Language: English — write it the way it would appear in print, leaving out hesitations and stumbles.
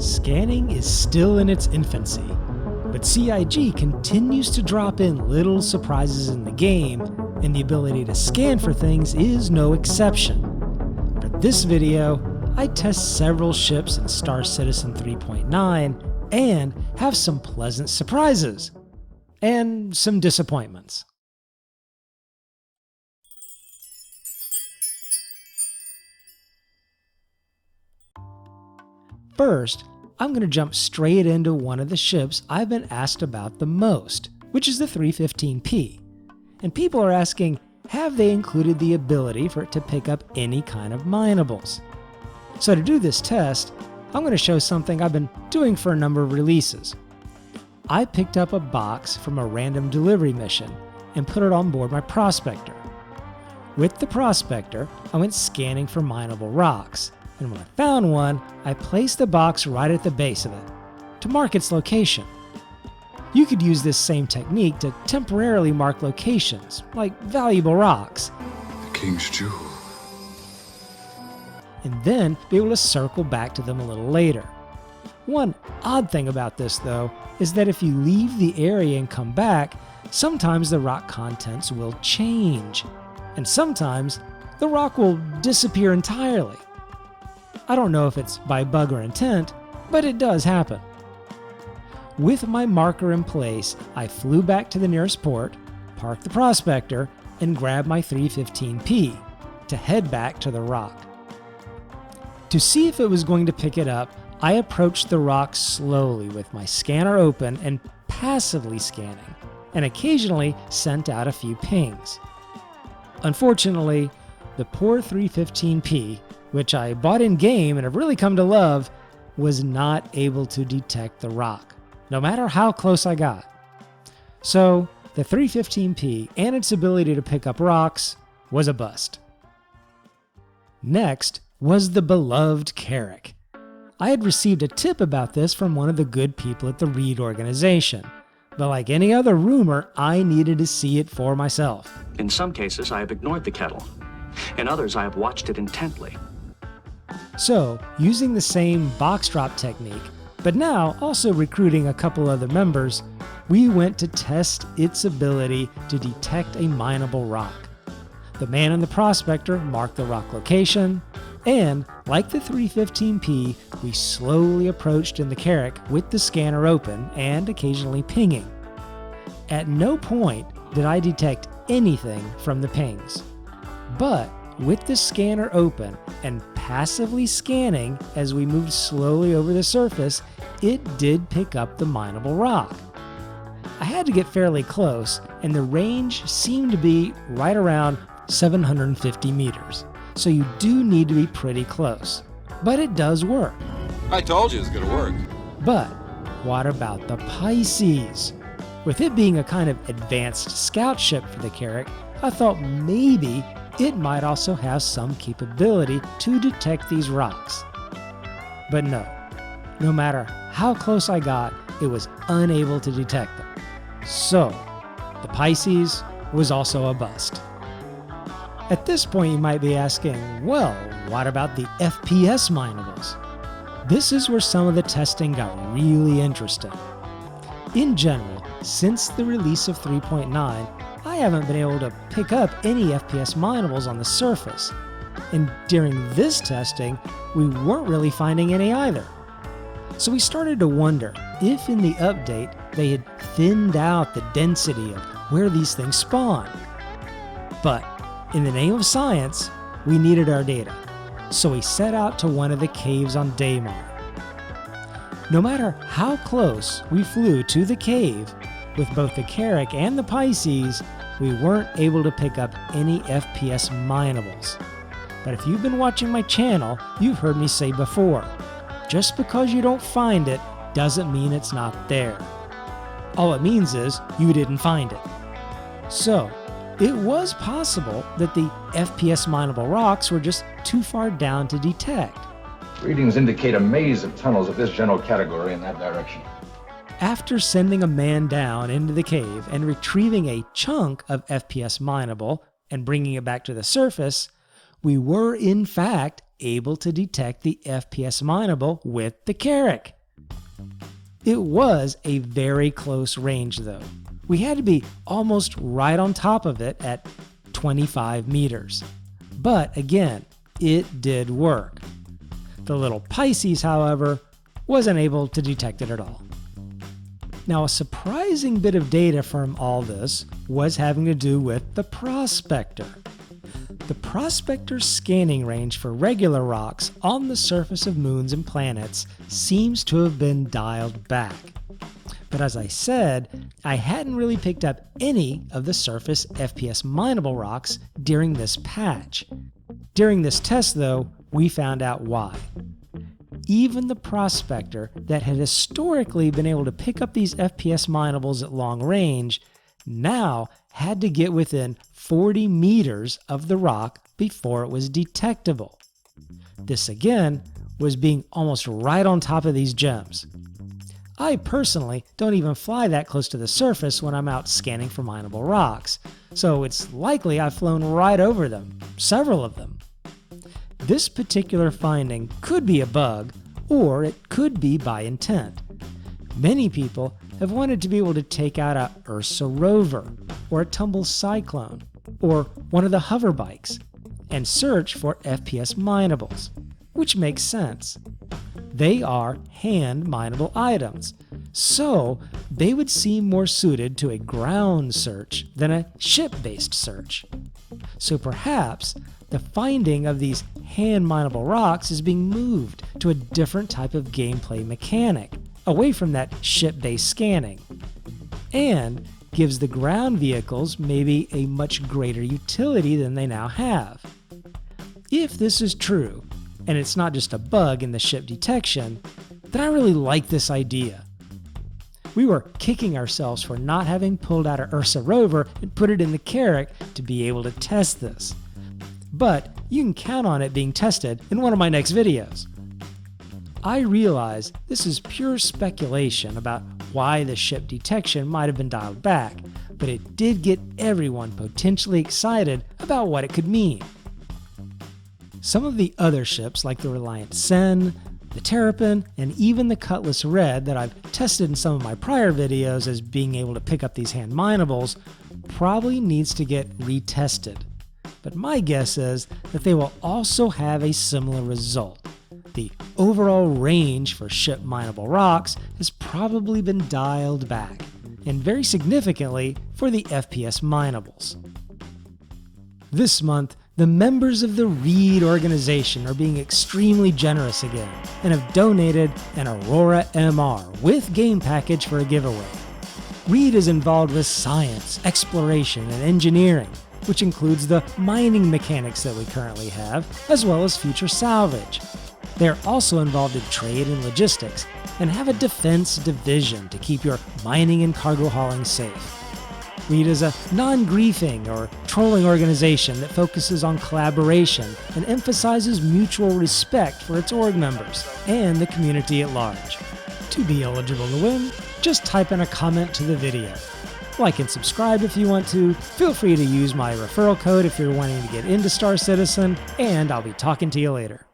Scanning is still in its infancy, but CIG continues to drop in little surprises in the game, and the ability to scan for things is no exception. For this video, I test several ships in Star Citizen 3.9 and have some pleasant surprises, and some disappointments. First, I'm going to jump straight into one of the ships I've been asked about the most, which is the 315P. And people are asking, have they included the ability for it to pick up any kind of minables? So to do this test, I'm going to show something I've been doing for a number of releases. I picked up a box from a random delivery mission and put it on board my Prospector. With the Prospector, I went scanning for mineable rocks, and when I found one, I placed the box right at the base of it to mark its location. You could use this same technique to temporarily mark locations, like valuable rocks, the King's Jewel, and then be able to circle back to them a little later. One odd thing about this, though, is that if you leave the area and come back, sometimes the rock contents will change, and sometimes the rock will disappear entirely. I don't know if it's by bug or intent, but it does happen. With my marker in place, I flew back to the nearest port, parked the Prospector, and grabbed my 315P to head back to the rock. To see if it was going to pick it up, I approached the rock slowly with my scanner open and passively scanning, and occasionally sent out a few pings. Unfortunately, the poor 315P, which I bought in-game and have really come to love, was not able to detect the rock, no matter how close I got. So, the 315P and its ability to pick up rocks was a bust. Next was the beloved Carrick. I had received a tip about this from one of the good people at the Reed organization, but like any other rumor, I needed to see it for myself. In some cases, I have ignored the kettle. In others, I have watched it intently. So, using the same box drop technique, but now also recruiting a couple other members, we went to test its ability to detect a mineable rock. The man in the Prospector marked the rock location, and, like the 315P, we slowly approached in the Carrack with the scanner open and occasionally pinging. At no point did I detect anything from the pings, but with the scanner open and passively scanning as we moved slowly over the surface, it did pick up the mineable rock. I had to get fairly close, and the range seemed to be right around 750 meters, so you do need to be pretty close. But it does work. I told you it was gonna work. But what about the Pisces? With it being a kind of advanced scout ship for the Carrick, I thought maybe it might also have some capability to detect these rocks. But no matter how close I got, it was unable to detect them. So, the Pisces was also a bust. At this point you might be asking, well, what about the FPS Mineables? This is where some of the testing got really interesting. In general, since the release of 3.9, I haven't been able to pick up any FPS Mineables on the surface, and during this testing, we weren't really finding any either. So we started to wonder if in the update they had thinned out the density of where these things spawn. But in the name of science, we needed our data, so we set out to one of the caves on Daymar. No matter how close we flew to the cave, with both the Carrack and the Pisces, we weren't able to pick up any FPS Mineables. But if you've been watching my channel, you've heard me say before, just because you don't find it doesn't mean it's not there. All it means is you didn't find it. So, it was possible that the FPS mineable rocks were just too far down to detect. Readings indicate a maze of tunnels of this general category in that direction. After sending a man down into the cave and retrieving a chunk of FPS mineable and bringing it back to the surface, we were in fact able to detect the FPS Mineable with the Carrack. It was a very close range though. We had to be almost right on top of it at 25 meters. But again, it did work. The little Pisces, however, wasn't able to detect it at all. Now, a surprising bit of data from all this was having to do with the Prospector. The Prospector's scanning range for regular rocks on the surface of moons and planets seems to have been dialed back. But as I said, I hadn't really picked up any of the surface FPS mineable rocks during this patch. During this test, though, we found out why. Even the Prospector that had historically been able to pick up these FPS mineables at long range now had to get within 40 meters of the rock before it was detectable. This again was being almost right on top of these gems. I personally don't even fly that close to the surface when I'm out scanning for mineable rocks, so it's likely I've flown right over them, several of them. This particular finding could be a bug, or it could be by intent. Many people have wanted to be able to take out a Ursa rover, or a tumble cyclone, or one of the hover bikes, and search for FPS mineables, which makes sense. They are hand mineable items, so they would seem more suited to a ground search than a ship-based search. So perhaps the finding of these hand mineable rocks is being moved to a different type of gameplay mechanic, away from that ship-based scanning, and gives the ground vehicles maybe a much greater utility than they now have. If this is true, and it's not just a bug in the ship detection, then I really like this idea. We were kicking ourselves for not having pulled out our Ursa rover and put it in the Carrick to be able to test this. But you can count on it being tested in one of my next videos. I realize this is pure speculation about why the ship detection might have been dialed back, but it did get everyone potentially excited about what it could mean. Some of the other ships like the Reliant Sen, the Terrapin, and even the Cutlass Red that I've tested in some of my prior videos as being able to pick up these hand mineables probably needs to get retested. But my guess is that they will also have a similar result. The overall range for ship mineable rocks has probably been dialed back, and very significantly for the FPS mineables. This month, the members of the Reed organization are being extremely generous again and have donated an Aurora MR with game package for a giveaway. Reed is involved with science, exploration, and engineering, which includes the mining mechanics that we currently have, as well as future salvage. They are also involved in trade and logistics, and have a defense division to keep your mining and cargo hauling safe. Reed is a non-griefing or trolling organization that focuses on collaboration and emphasizes mutual respect for its org members and the community at large. To be eligible to win, just type in a comment to the video. Like and subscribe if you want to, feel free to use my referral code if you're wanting to get into Star Citizen, and I'll be talking to you later.